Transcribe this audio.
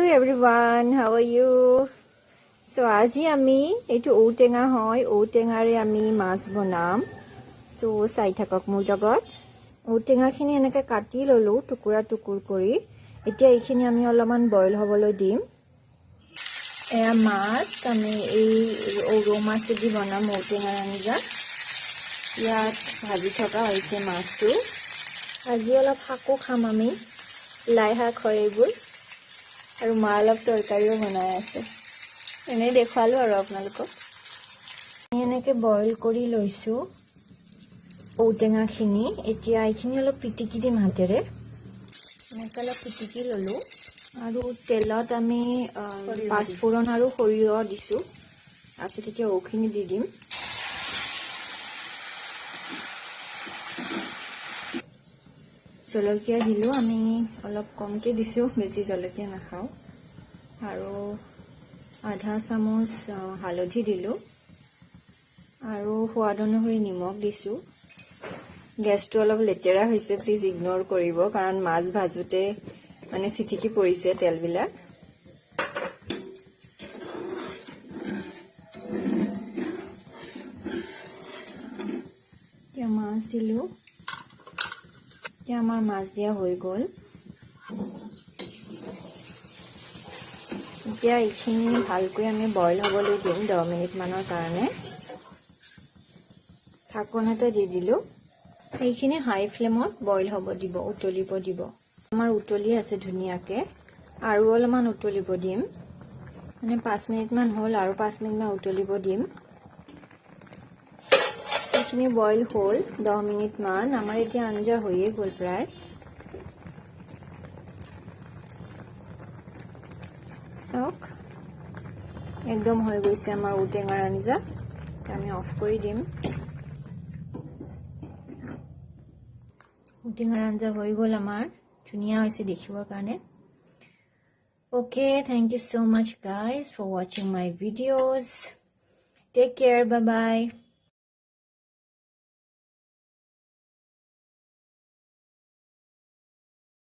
everyone, how are you? So আজি আমি এইটো ঔটেঙা হয় ঔটেঙাৰে আমি মাছ বনাম তো চাই থাকক মোৰ লগত ঔটেঙাখিনি এনেকৈ কাটি ললো টুকুৰা টুকুৰ কৰি এতিয়া এইখিনি আমি অলপমান বইল হ'বলৈ দিম এয়া মাছ আমি এই ৰৌ মাছ দি বনাম ঔটেঙাৰ আঞ্জা ইয়াত ভাজি থকা হৈছে মাছটো আজি অলপ শাকো খাম আমি লাই শাক হয় এইবোৰ আৰু মা অলপ তৰকাৰীও বনাই আছে এনেই দেখুৱালো আৰু আপোনালোকক এনেকৈ বইল কৰি লৈছো ঔটেঙাখিনি এতিয়া এইখিনি অলপ পিটিকি দিম হাতেৰে এনেকৈ অলপ পিটিকি ললো আৰু তেলত আমি পাঁচফোৰণ আৰু সৰিয়হ দিছো তাৰপিছত এতিয়া ঔখিনি দি দিম জলকীয়া দিলো আমি অলপ কমকৈ দিছো বেছি জলকীয়া নাখাও আৰু আধা চামুচ হালধি দিলো আৰু সোৱাদ অনুসৰি নিমখ দিছো গেছটো অলপ লেতেৰা হৈছে প্লিজ ইগনোৰ কৰিব কাৰণ মাছ ভাজোতে মানে চিটিকি পৰিছে তেলবিলাক এতিয়া মাছ দিলো এতিয়া আমাৰ মাছ দিয়া হৈ গ'ল এতিয়া এইখিনি ভালকৈ আমি বইল হ'বলৈ দিম 10 মিনিট মানৰ কাৰণে ঢাকন এটা দি দিলো এইখিনি হাই ফ্লেমত বইল হ'ব দিব উতলিব দিব আমাৰ উতলি আছে ধুনীয়াকৈ আৰু অলপমান উতলিব দিম মানে 5 মিনিট মান হ'ল আৰু 5 মিনিট মান উতলিব দিম এইখিনি বইল হ'ল 10 মিনিট মান আমাৰ এতিয়া আঞ্জা হৈয়ে গ'ল প্ৰায় চাওক একদম হৈ গৈছে আমাৰ ঔটেঙাৰ আঞ্জা আমি অফ কৰি দিম ঔটেঙাৰ আঞ্জা হৈ গ'ল আমাৰ ধুনীয়া হৈছে দেখিবৰ কাৰণে Okay, thank you so much guys for watching my videos. Take care, bye bye.